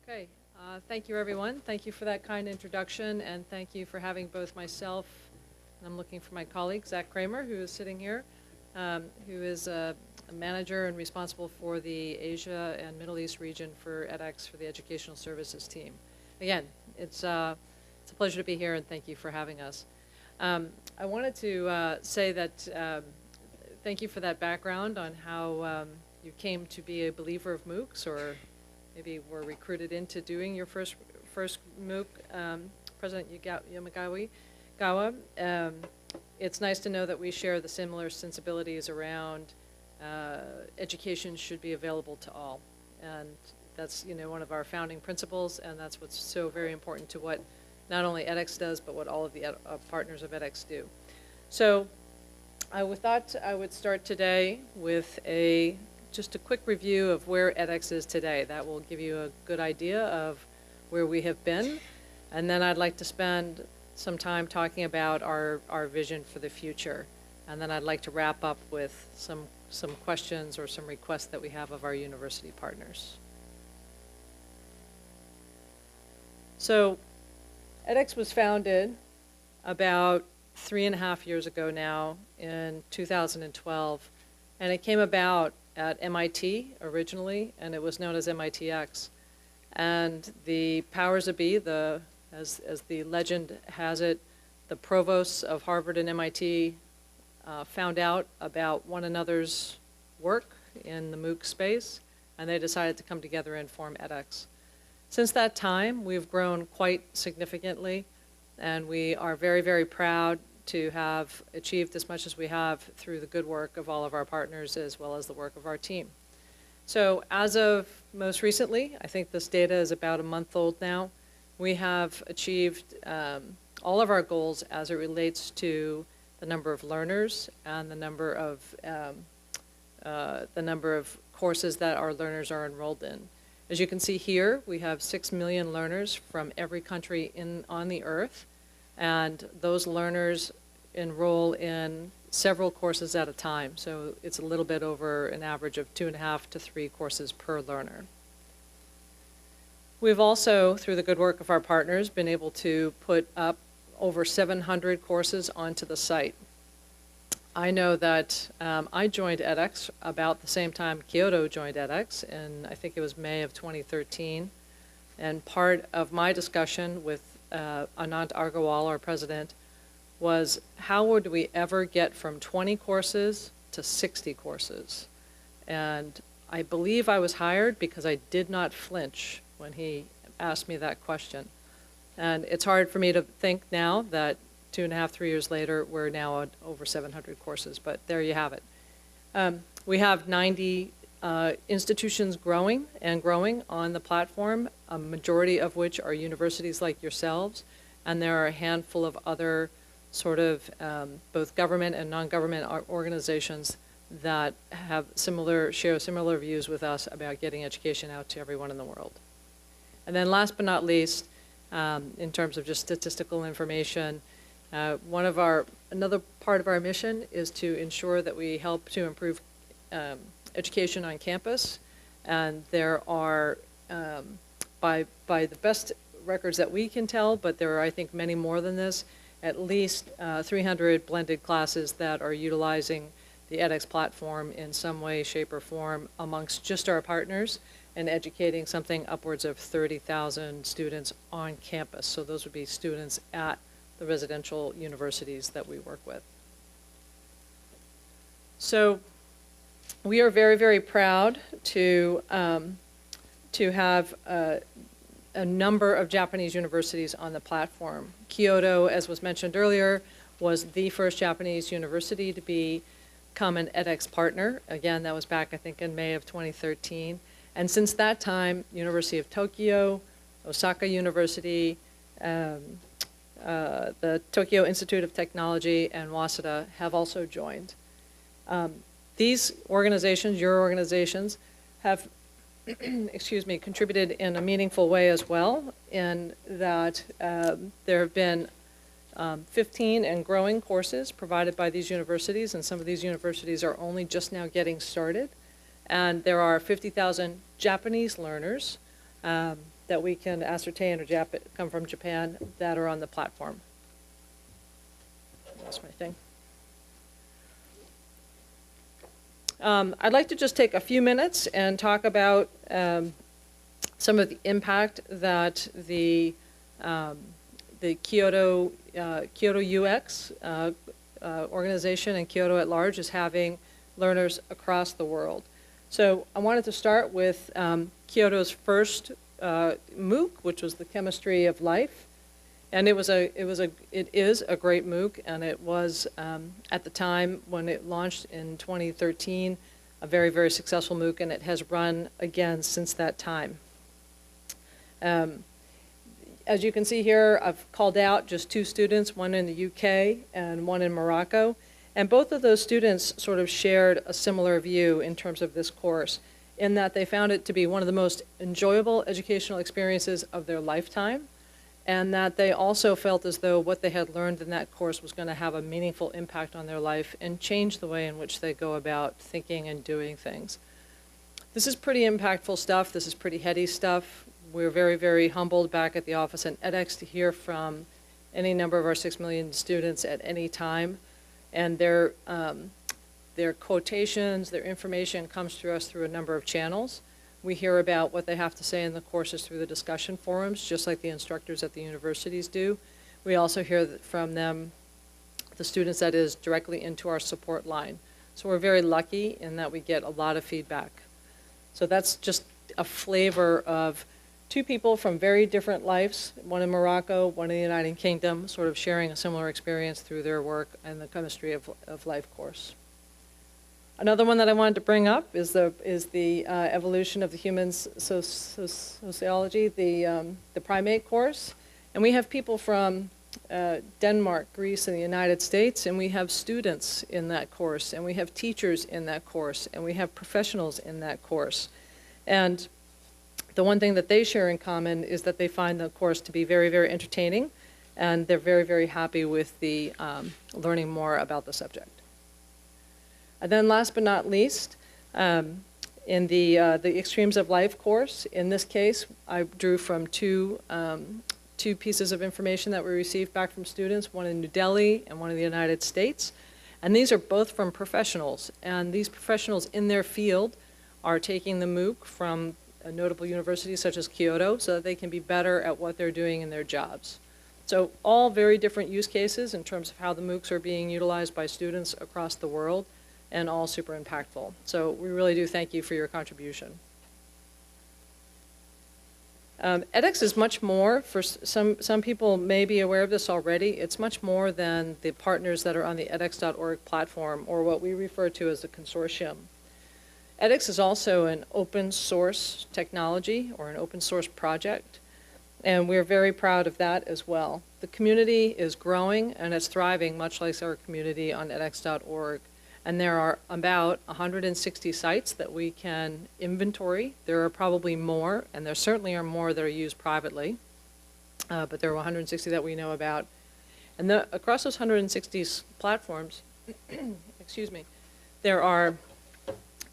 Okay, thank you everyone. Thank you for that kind introduction, and thank you for having both myself, and I'm looking for my colleague, Zach Kramer, who is sitting here, who is a manager and responsible for the Asia and Middle East region for edX for the Educational Services team. Again, it's a pleasure to be here, and thank you for having us. I wanted to say that thank you for that background on how you came to be a believer of MOOCs, or maybe were recruited into doing your first MOOC, President Yamagawa. It's nice to know that we share the similar sensibilities around education should be available to all. And that's one of our founding principles, and that's what's so very important to what not only edX does, but what all of the partners of edX do. So I thought I would start today with just a quick review of where edX is today. That will give you a good idea of where we have been. And then I'd like to spend some time talking about our vision for the future. And then I'd like to wrap up with some questions or some requests that we have of our university partners. So edX was founded about 3.5 years ago now in 2012. And it came about at MIT originally, and it was known as MITx. And the powers that be, as the legend has it, the provosts of Harvard and MIT found out about one another's work in the MOOC space, and they decided to come together and form edX. Since that time, we've grown quite significantly, and we are very, very proud to have achieved as much as we have through the good work of all of our partners as well as the work of our team. So as of most recently, I think this data is about a month old now, we have achieved all of our goals as it relates to the number of learners and the number of courses that our learners are enrolled in. As you can see here, we have 6 million learners from every country on the earth. And those learners enroll in several courses at a time. So it's a little bit over an average of 2.5 to 3 courses per learner. We've also, through the good work of our partners, been able to put up over 700 courses onto the site. I know that I joined edX about the same time Kyoto joined edX, and I think it was May of 2013. And part of my discussion with Anant Agarwal, our president, was how would we ever get from 20 courses to 60 courses? And I believe I was hired because I did not flinch when he asked me that question. And it's hard for me to think now that 2.5, 3 years later, we're now at over 700 courses, but there you have it. We have 90 institutions growing on the platform, a majority of which are universities like yourselves, and there are a handful of other sort of both government and non-government organizations that have share similar views with us about getting education out to everyone in the world. And then last but not least, in terms of just statistical information, another part of our mission is to ensure that we help to improve education on campus, and there are, by the best records that we can tell, but there are, I think, many more than this, at least 300 blended classes that are utilizing the edX platform in some way, shape, or form amongst just our partners and educating something upwards of 30,000 students on campus. So those would be students at the residential universities that we work with. So we are very, very proud to have a number of Japanese universities on the platform. Kyoto, as was mentioned earlier, was the first Japanese university to become an edX partner. Again, that was back, I think, in May of 2013. And since that time, University of Tokyo, Osaka University, the Tokyo Institute of Technology, and Waseda have also joined. These organizations, your organizations, have contributed in a meaningful way as well, in that there have been 15 and growing courses provided by these universities, and some of these universities are only just now getting started. And there are 50,000 Japanese learners that we can ascertain or come from Japan that are on the platform. That's my thing. I'd like to just take a few minutes and talk about some of the impact that the Kyoto UX organization and Kyoto at large is having learners across the world. So I wanted to start with Kyoto's first MOOC, which was the Chemistry of Life, and it is a great MOOC, and it was at the time when it launched in 2013 a very, very successful MOOC, and it has run again since that time. As you can see here, I've called out just 2 students, one in the UK and one in Morocco. And both of those students sort of shared a similar view in terms of this course, in that they found it to be one of the most enjoyable educational experiences of their lifetime, and that they also felt as though what they had learned in that course was going to have a meaningful impact on their life and change the way in which they go about thinking and doing things. This is pretty impactful stuff. This is pretty heady stuff. We're very, very humbled back at the office in edX to hear from any number of our 6 million students at any time. And their quotations, their information comes to us through a number of channels. We hear about what they have to say in the courses through the discussion forums, just like the instructors at the universities do. We also hear from them, the students, that is, directly into our support line. So we're very lucky in that we get a lot of feedback. So that's just a flavor of 2 people from very different lives, one in Morocco, one in the United Kingdom, sort of sharing a similar experience through their work in the Chemistry of Life course. Another one that I wanted to bring up is the evolution of the human sociology, the primate course. And we have people from Denmark, Greece, and the United States, and we have students in that course, and we have teachers in that course, and we have professionals in that course. And the one thing that they share in common is that they find the course to be very, very entertaining, and they're very, very happy with the learning more about the subject. And then last but not least, in the Extremes of Life course, in this case, I drew from two pieces of information that we received back from students, one in New Delhi and one in the United States. And these are both from professionals, and these professionals in their field are taking the MOOC from notable universities such as Kyoto so that they can be better at what they're doing in their jobs. So all very different use cases in terms of how the MOOCs are being utilized by students across the world, and all super impactful. So we really do thank you for your contribution. edX is much more, for some people may be aware of this already, it's much more than the partners that are on the edX.org platform, or what we refer to as a consortium. edX is also an open source technology, or an open source project, and we're very proud of that as well. The community is growing and it's thriving, much like our community on edX.org. And there are about 160 sites that we can inventory. There are probably more, and there certainly are more that are used privately, but there are 160 that we know about. And across those 160 platforms, excuse me, there are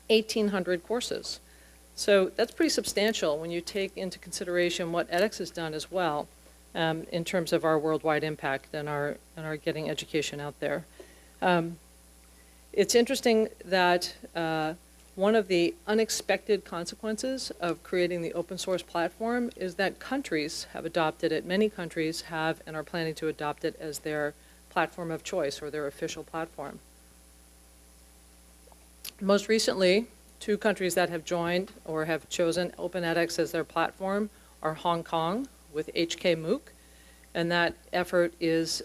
1,800 courses. So that's pretty substantial when you take into consideration what edX has done as well in terms of our worldwide impact and our getting education out there. It's interesting that one of the unexpected consequences of creating the open source platform is that countries have adopted it. Many countries have and are planning to adopt it as their platform of choice or their official platform. Most recently, 2 countries that have joined or have chosen OpenEdX as their platform are Hong Kong with HK MOOC, and that effort is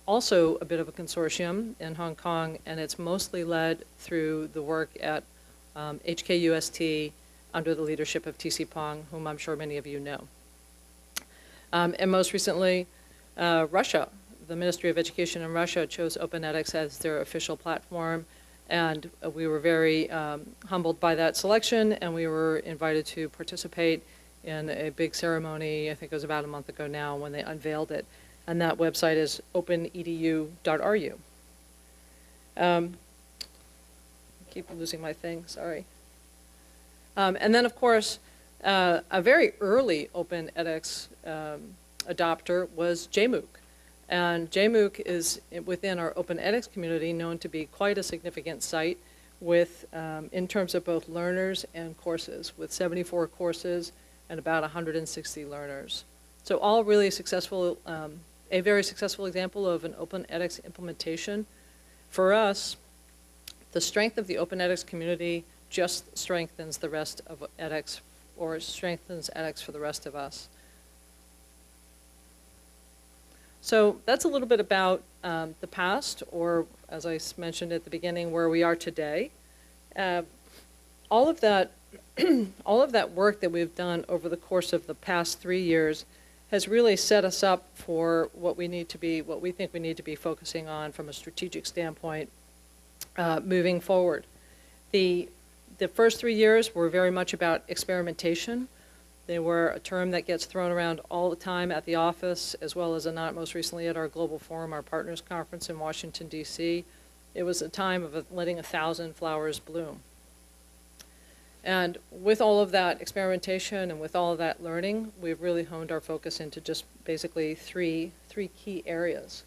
also a bit of a consortium in Hong Kong, and it's mostly led through the work at HKUST under the leadership of TC Pong, whom I'm sure many of you know. And most recently, Russia, the Ministry of Education in Russia chose OpenEdX as their official platform, and we were very humbled by that selection, and we were invited to participate in a big ceremony, I think it was about a month ago now, when they unveiled it. And that website is openedu.ru. I keep losing my thing, sorry. And then, of course, A very early open edX adopter was JMOOC. And JMOOC is, within our open edX community, known to be quite a significant site with, in terms of both learners and courses, with 74 courses and about 160 learners. So all really successful, a very successful example of an open edX implementation. For us, the strength of the open edX community just strengthens the rest of edX, or strengthens edX for the rest of us. So that's a little bit about the past, or as I mentioned at the beginning, where we are today. All of that work that we've done over the course of the past 3 years has really set us up for what we think we need to be focusing on from a strategic standpoint moving forward. The first 3 years were very much about experimentation. They were a term that gets thrown around all the time at the office, as well as not most recently at our Global Forum, our Partners Conference in Washington, D.C. It was a time of letting 1,000 flowers bloom. And with all of that experimentation and with all of that learning, we've really honed our focus into just basically three key areas.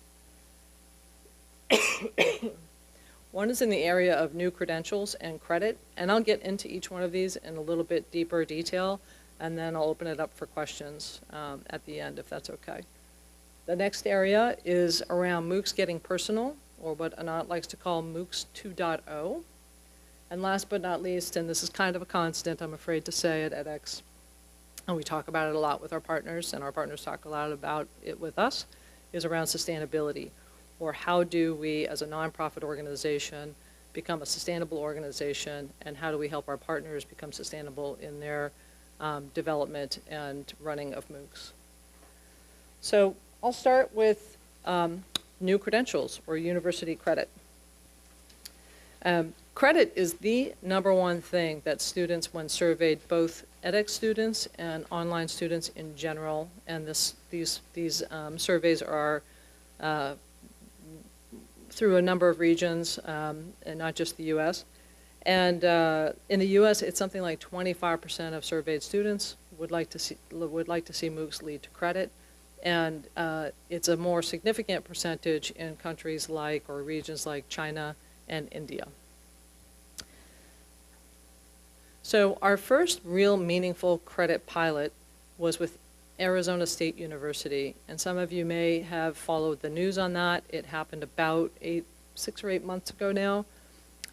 One is in the area of new credentials and credit, and I'll get into each one of these in a little bit deeper detail, and then I'll open it up for questions at the end, if that's okay. The next area is around MOOCs Getting Personal, or what Anant likes to call MOOCs 2.0. And last but not least, and this is kind of a constant, I'm afraid to say, at edX, and we talk about it a lot with our partners, and our partners talk a lot about it with us, is around sustainability, or how do we, as a nonprofit organization, become a sustainable organization, and how do we help our partners become sustainable in their development and running of MOOCs. So I'll start with new credentials, or university credit. Credit is the #1 thing that students, when surveyed, both edX students and online students in general, and these surveys are through a number of regions, and not just the U.S. And in the U.S., it's something like 25% of surveyed students would like to see MOOCs lead to credit, and it's a more significant percentage in countries like, or regions like, China and India. So our first real meaningful credit pilot was with Arizona State University, and some of you may have followed the news on that. It happened about 6 or 8 months ago now,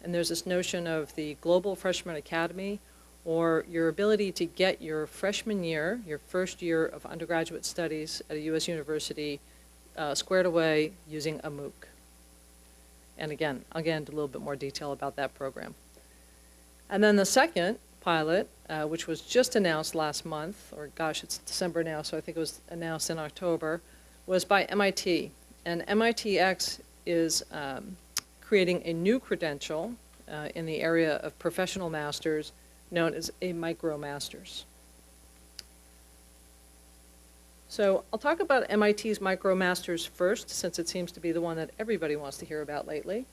and there's this notion of the Global Freshman Academy, or your ability to get your freshman year, your first year of undergraduate studies at a U.S. university, squared away using a MOOC. And again, I'll get into a little bit more detail about that program. And then the second pilot, which was just announced last month, or gosh, it's December now, so I think it was announced in October, was by MIT. And MITx is creating a new credential in the area of professional masters known as a MicroMasters. So I'll talk about MIT's MicroMasters first, since it seems to be the one that everybody wants to hear about lately.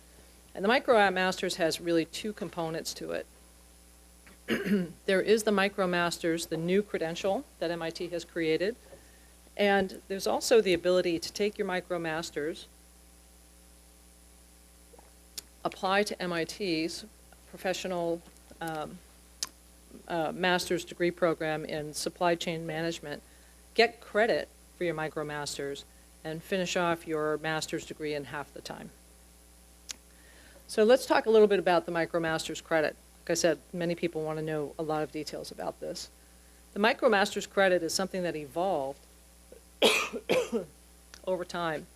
And the MicroMasters has really 2 components to it. There is the MicroMasters, the new credential that MIT has created, and there's also the ability to take your MicroMasters, apply to MIT's professional master's degree program in supply chain management, get credit for your MicroMasters, and finish off your master's degree in half the time. So let's talk a little bit about the MicroMasters credit. Like I said, many people want to know a lot of details about this. The MicroMasters credit is something that evolved over time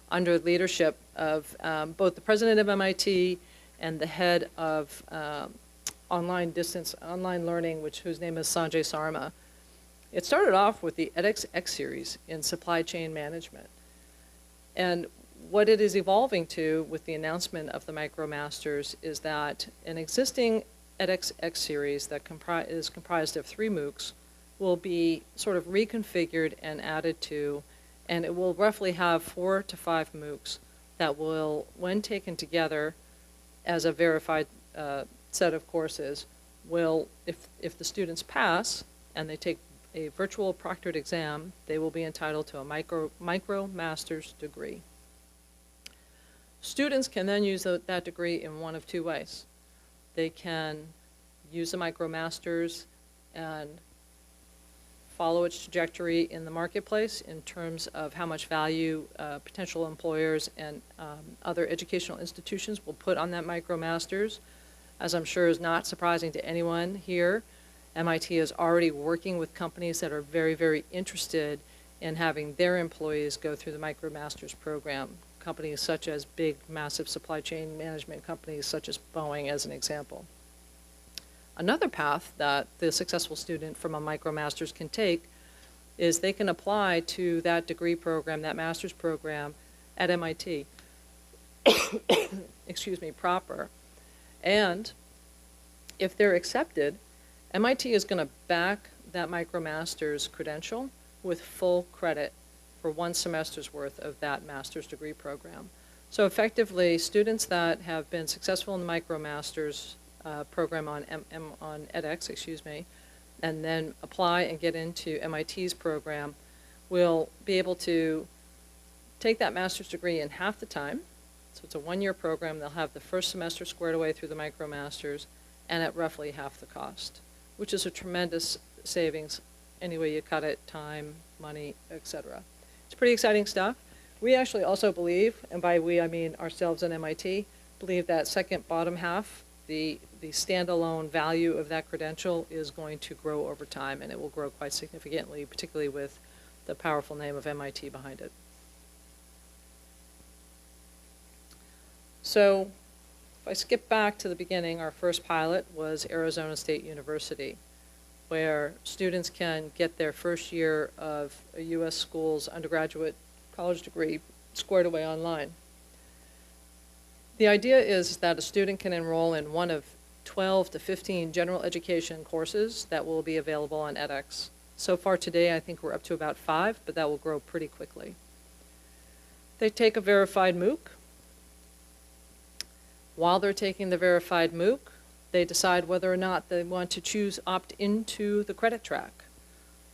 under the leadership of both the president of MIT and the head of online learning, whose name is Sanjay Sarma. It started off with the edX X series in supply chain management. And what it is evolving to with the announcement of the MicroMasters is that an existing edX X series that is comprised of 3 MOOCs will be sort of reconfigured and added to, and it will roughly have 4 to 5 MOOCs that will, when taken together as a verified set of courses, will, if the students pass, and they take a virtual proctored exam, they will be entitled to a MicroMasters degree. Students can then use that degree in one of two ways. They can use the MicroMasters and follow its trajectory in the marketplace in terms of how much value potential employers and other educational institutions will put on that MicroMasters. As I'm sure is not surprising to anyone here, MIT is already working with companies that are very, very interested in having their employees go through the MicroMasters program. Companies such as big, massive supply chain management companies such as Boeing, as an example. Another path that the successful student from a MicroMasters can take is they can apply to that degree program, that master's program at MIT, excuse me, proper. And if they're accepted, MIT is going to back that MicroMasters credential with full credit for 1 semester's worth of that master's degree program. So effectively, students that have been successful in the MicroMasters program on edX, excuse me, and then apply and get into MIT's program will be able to take that master's degree in half the time. So it's a 1-year program. They'll have the first semester squared away through the MicroMasters and at roughly half the cost, which is a tremendous savings any way you cut it, time, money, etc. It's pretty exciting stuff. We actually also believe, and by we I mean ourselves and MIT, believe that second bottom half, the standalone value of that credential is going to grow over time, and it will grow quite significantly, particularly with the powerful name of MIT behind it. So if I skip back to the beginning, our first pilot was Arizona State University, where students can get their first year of a U.S. school's undergraduate college degree squared away online. The idea is that a student can enroll in one of 12 to 15 general education courses that will be available on edX. So far today, I think we're up to about 5, but that will grow pretty quickly. They take a verified MOOC. While they're taking the verified MOOC, they decide whether or not they want to choose opt into the credit track.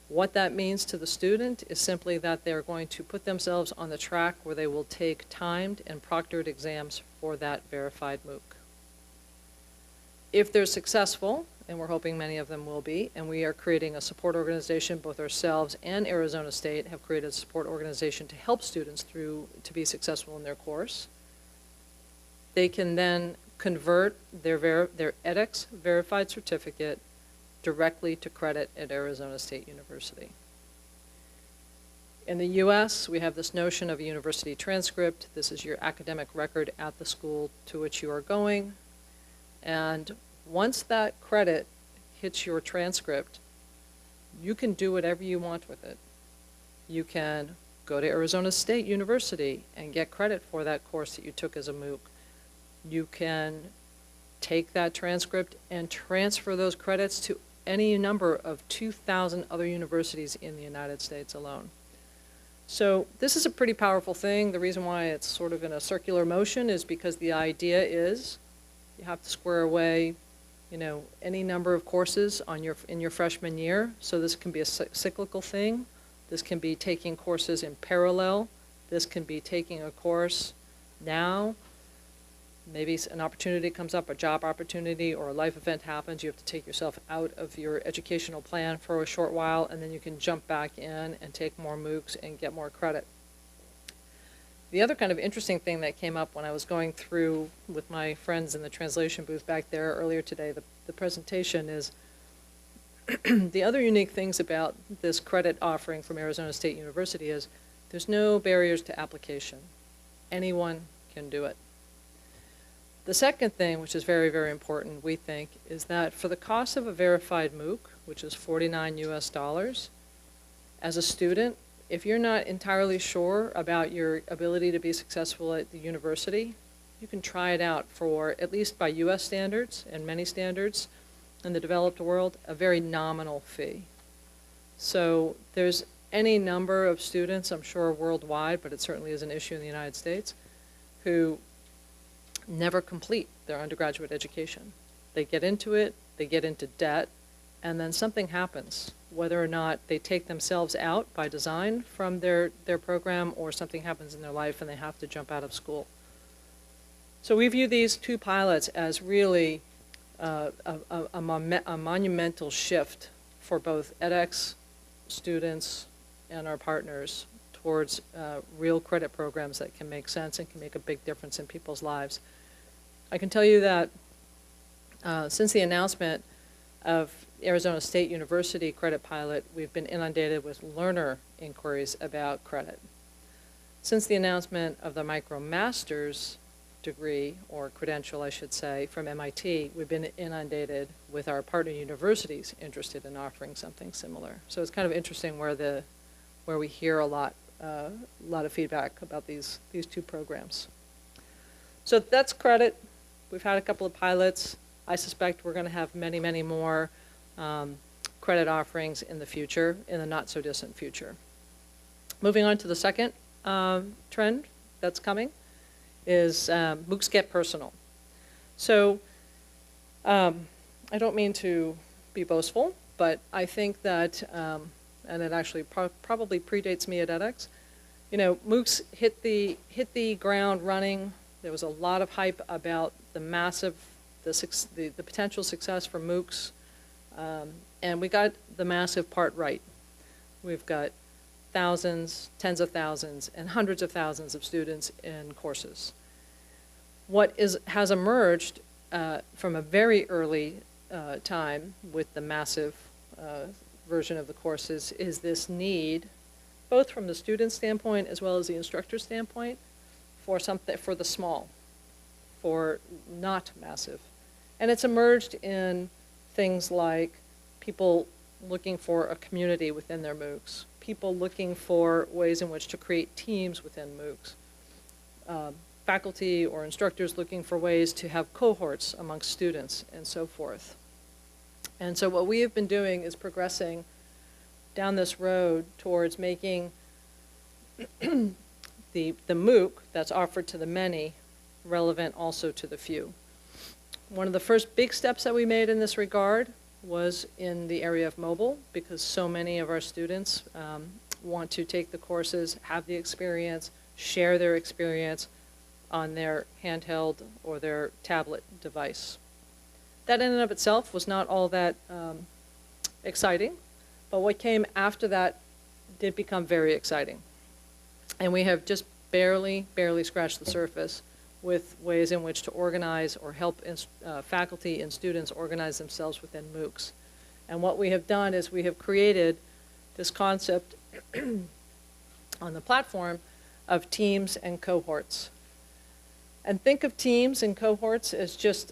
What that means to the student is simply that they're going to put themselves on the track where they will take timed and proctored exams for that verified MOOC. If they're successful, and we're hoping many of them will be, and we are creating a support organization, both ourselves and Arizona State have created a support organization to help students to be successful in their course, they can then convert their edX verified certificate directly to credit at Arizona State University. In the US, we have this notion of a university transcript. This is your academic record at the school to which you are going. And once that credit hits your transcript, you can do whatever you want with it. You can go to Arizona State University and get credit for that course that you took as a MOOC. You can take that transcript and transfer those credits to any number of 2,000 other universities in the United States alone. So this is a pretty powerful thing. The reason why it's sort of in a circular motion is because the idea is you have to square away, you know, any number of courses in your freshman year. So this can be a cyclical thing. This can be taking courses in parallel. This can be taking a course now. Maybe an opportunity comes up, a job opportunity or a life event happens. You have to take yourself out of your educational plan for a short while, and then you can jump back in and take more MOOCs and get more credit. The other kind of interesting thing that came up when I was going through with my friends in the translation booth back there earlier today, the presentation is the other unique things about this credit offering from Arizona State University is there's no barriers to application. Anyone can do it. The second thing, which is very, very important, we think, is that for the cost of a verified MOOC, which is $49 US, as a student, if you're not entirely sure about your ability to be successful at the university, you can try it out for, at least by US standards and many standards in the developed world, a very nominal fee. So there's any number of students, I'm sure worldwide, but it certainly is an issue in the United States, who never complete their undergraduate education. They get into it, they get into debt, and then something happens. whether or not they take themselves out by design from their program, or something happens in their life and they have to jump out of school. So we view these 2 pilots as really a monumental shift for both edX students and our partners towards real credit programs that can make sense and can make a big difference in people's lives. I can tell you that since the announcement of Arizona State University credit pilot, we've been inundated with learner inquiries about credit. Since the announcement of the MicroMasters degree, or credential I should say, from MIT, we've been inundated with our partner universities interested in offering something similar. So it's kind of interesting where we hear a lot of feedback about these 2 programs. So that's credit. We've had a couple of pilots. I suspect we're going to have many, many more credit offerings in the future, in the not so distant future. Moving on to the second trend that's coming is MOOCs Get Personal. So I don't mean to be boastful, but I think that, and it actually probably predates me at edX, you know, MOOCs hit the ground running. There was a lot of hype about the massive, the potential success for MOOCs, and we got the massive part right. We've got thousands, tens of thousands, and hundreds of thousands of students in courses. What has emerged from a very early time with the massive version of the courses is this need, both from the student standpoint as well as the instructor standpoint, for something for the small, for not massive. And it's emerged in things like people looking for a community within their MOOCs, people looking for ways in which to create teams within MOOCs, faculty or instructors looking for ways to have cohorts amongst students, and so forth. And so what we have been doing is progressing down this road towards making the MOOC that's offered to the many relevant also to the few. One of the first big steps that we made in this regard was in the area of mobile, because so many of our students want to take the courses, have the experience, share their experience on their handheld or their tablet device. That in and of itself was not all that exciting, but what came after that did become very exciting. And we have just barely scratched the surface with ways in which to organize or help faculty and students organize themselves within MOOCs. And what we have done is we have created this concept on the platform of teams and cohorts. And think of teams and cohorts as just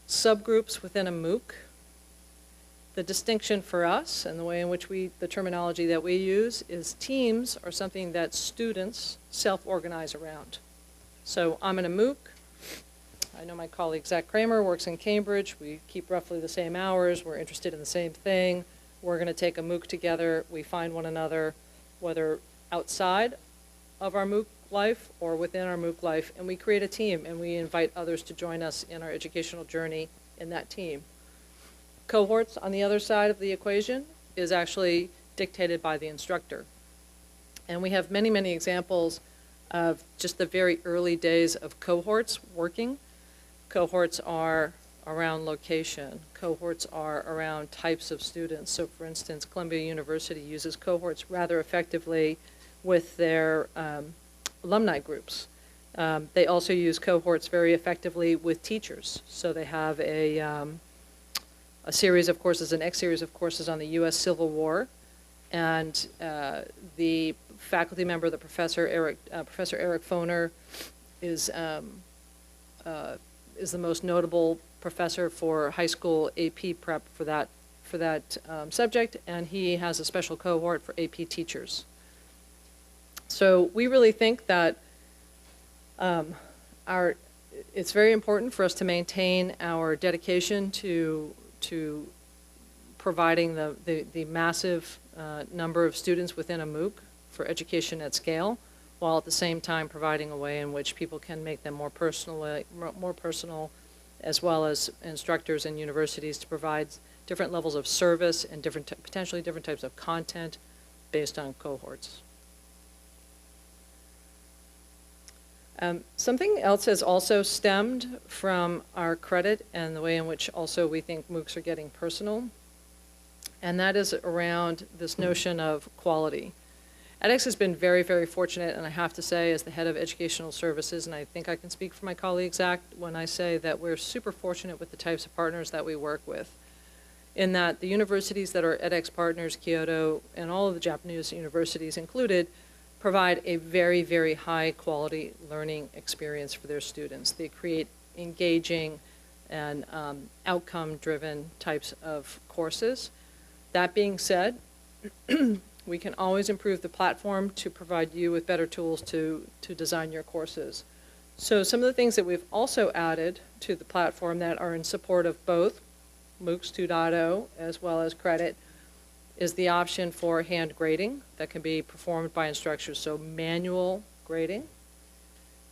subgroups within a MOOC. The distinction for us and the way in which the terminology that we use is teams are something that students self-organize around. So I'm in a MOOC. I know my colleague Zach Kramer works in Cambridge. We keep roughly the same hours. We're interested in the same thing. We're going to take a MOOC together. We find one another, whether outside of our MOOC life or within our MOOC life, and we create a team and we invite others to join us in our educational journey in that team. Cohorts on the other side of the equation is actually dictated by the instructor. And we have many, many examples of just the very early days of cohorts working. Cohorts are around location. Cohorts are around types of students. So for instance, Columbia University uses cohorts rather effectively with their alumni groups. They also use cohorts very effectively with teachers. So they have a series of courses, an X series of courses on the U.S. Civil War, and the faculty member, Professor Eric Foner, is the most notable professor for high school AP prep for that subject, and he has a special cohort for AP teachers. So we really think that it's very important for us to maintain our dedication to providing the massive number of students within a MOOC for education at scale, while at the same time providing a way in which people can make them more personal, as well as instructors and universities to provide different levels of service, and potentially different types of content based on cohorts. Something else has also stemmed from our credit and the way in which also we think MOOCs are getting personal, and that is around this notion of quality. edX has been very, very fortunate, and I have to say, as the head of educational services, and I think I can speak for my colleague Zach when I say that we're super fortunate with the types of partners that we work with, in that the universities that are edX partners, Kyoto, and all of the Japanese universities included, provide a very, very high quality learning experience for their students. They create engaging and outcome-driven types of courses. That being said, we can always improve the platform to provide you with better tools to design your courses. So some of the things that we've also added to the platform that are in support of both MOOCs 2.0 as well as credit is the option for hand grading that can be performed by instructors, so manual grading.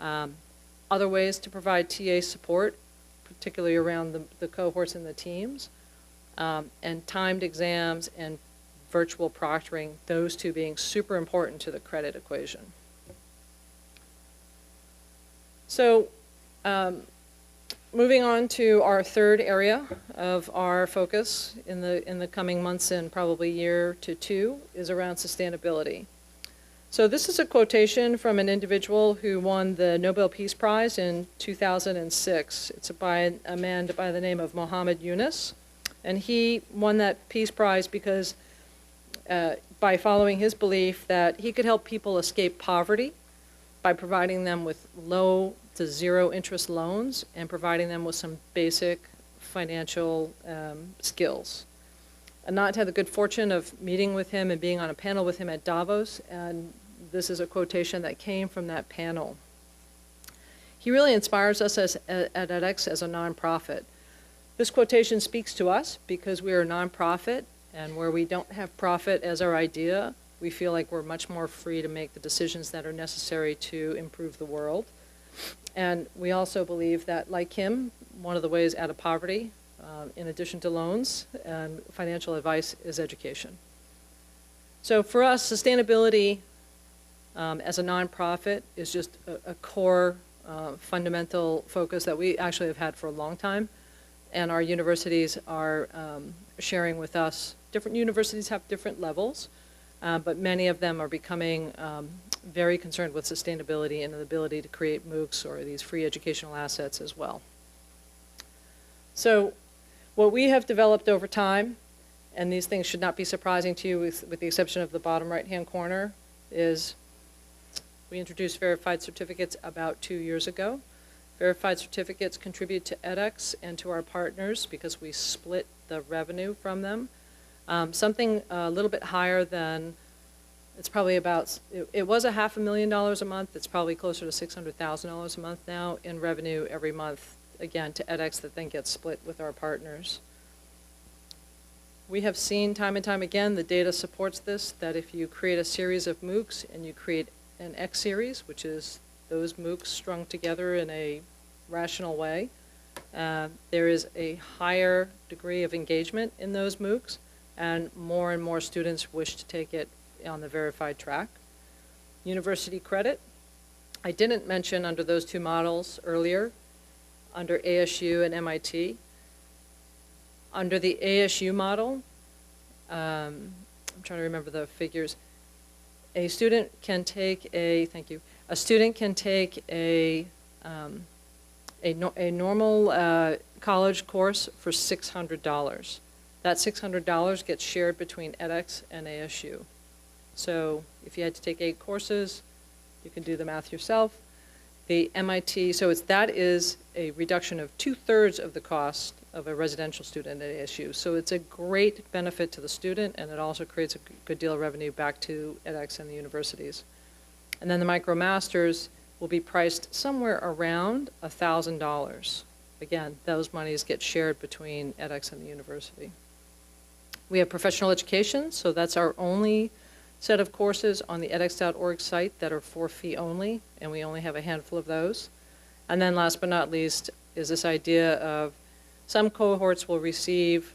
Other ways to provide TA support, particularly around the cohorts and the teams, and timed exams and virtual proctoring, those two being super important to the credit equation. So moving on to our third area of our focus in the coming months and probably year to two is around sustainability. So this is a quotation from an individual who won the Nobel Peace Prize in 2006. It's by a man by the name of Muhammad Yunus, and he won that Peace Prize because by following his belief that he could help people escape poverty by providing them with low to zero interest loans and providing them with some basic financial skills. Anat had the good fortune of meeting with him and being on a panel with him at Davos, and this is a quotation that came from that panel. He really inspires us at edX as a nonprofit. This quotation speaks to us because we are a nonprofit, and where we don't have profit as our idea, we feel like we're much more free to make the decisions that are necessary to improve the world. And we also believe that, like him, one of the ways out of poverty, in addition to loans and financial advice, is education. So for us, sustainability as a nonprofit is just a core fundamental focus that we actually have had for a long time. And our universities are sharing with us. Different universities have different levels, but many of them are becoming very concerned with sustainability and the ability to create MOOCs or these free educational assets as well. So what we have developed over time, and these things should not be surprising to you with the exception of the bottom right-hand corner, is we introduced verified certificates about 2 years ago. Verified certificates contribute to edX and to our partners because we split the revenue from them. Something a little bit higher than, it's probably about, it was $500,000 a month. It's probably closer to $600,000 a month now in revenue every month, again, to edX that then gets split with our partners. We have seen time and time again, the data supports this, that if you create a series of MOOCs and you create an X series, which is those MOOCs strung together in a rational way, there is a higher degree of engagement in those MOOCs, and more students wish to take it on the verified track. University credit, I didn't mention under those two models earlier, under ASU and MIT. Under the ASU model, I'm trying to remember the figures, a student can take a, thank you, a student can take a normal college course for $600. That $600 gets shared between edX and ASU. So if you had to take 8 courses, you can do the math yourself. The MIT, so that is a reduction of 2/3 of the cost of a residential student at ASU. So it's a great benefit to the student, and it also creates a good deal of revenue back to edX and the universities. And then the MicroMasters will be priced somewhere around $1,000. Again, those monies get shared between edX and the university. We have professional education, so that's our only set of courses on the edX.org site that are for fee only, and we only have a handful of those. And then last but not least is this idea of some cohorts will receive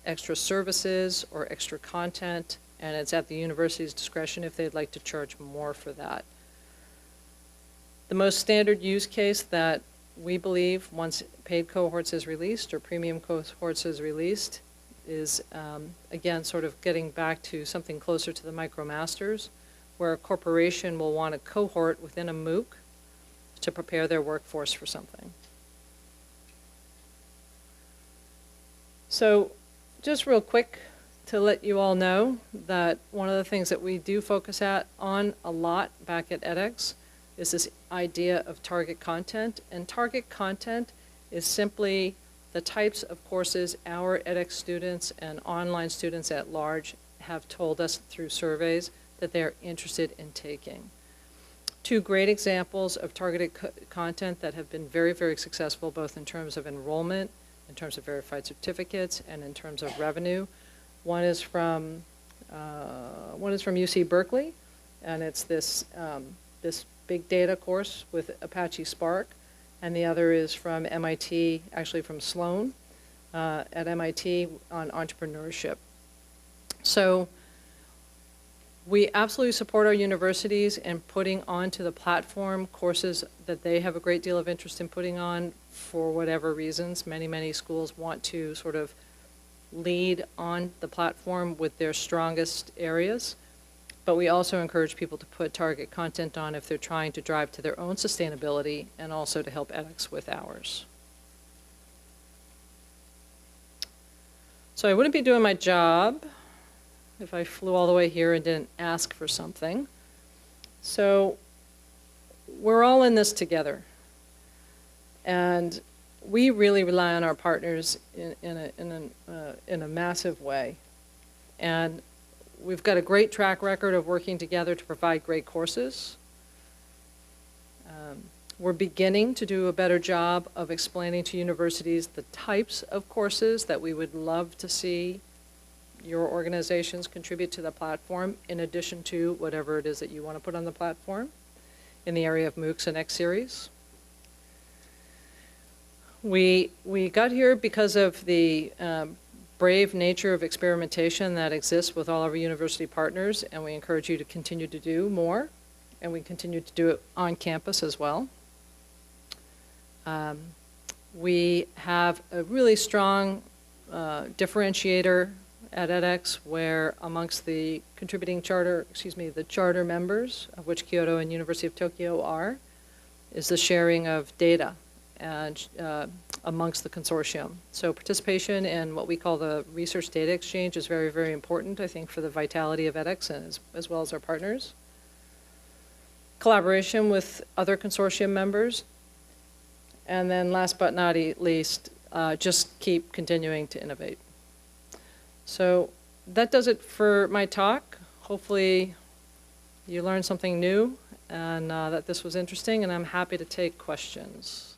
extra services or extra content, and it's at the university's discretion if they'd like to charge more for that. The most standard use case that we believe once paid cohorts is released or premium cohorts is released is, again, sort of getting back to something closer to the MicroMasters, where a corporation will want a cohort within a MOOC to prepare their workforce for something. So just real quick to let you all know that one of the things that we do focus on a lot back at edX is this idea of target content. And target content is simply the types of courses our edX students and online students at large have told us through surveys that they're interested in taking. Two great examples of targeted content that have been very, very successful, both in terms of enrollment, in terms of verified certificates, and in terms of revenue. One is from UC Berkeley, and it's this big data course with Apache Spark, and the other is from MIT, actually from Sloan at MIT on entrepreneurship. So we absolutely support our universities in putting onto the platform courses that they have a great deal of interest in putting on for whatever reasons. Many, many schools want to sort of lead on the platform with their strongest areas. But we also encourage people to put target content on if they're trying to drive to their own sustainability and also to help edX with ours. So I wouldn't be doing my job if I flew all the way here and didn't ask for something. So we're all in this together. And we really rely on our partners in a massive way. And we've got a great track record of working together to provide great courses. We're beginning to do a better job of explaining to universities the types of courses that we would love to see your organizations contribute to the platform, in addition to whatever it is that you want to put on the platform in the area of MOOCs and X series. We got here because of the brave nature of experimentation that exists with all of our university partners, and we encourage you to continue to do more, and we continue to do it on campus as well. We have a really strong differentiator at edX, where amongst the contributing charter, the charter members, of which Kyoto and University of Tokyo are, is the sharing of data and amongst the consortium. So participation in what we call the research data exchange is very, very important, I think, for the vitality of edX and as well as our partners. Collaboration with other consortium members. And then last but not least, just keep continuing to innovate. So that does it for my talk. Hopefully you learned something new and that this was interesting, and I'm happy to take questions.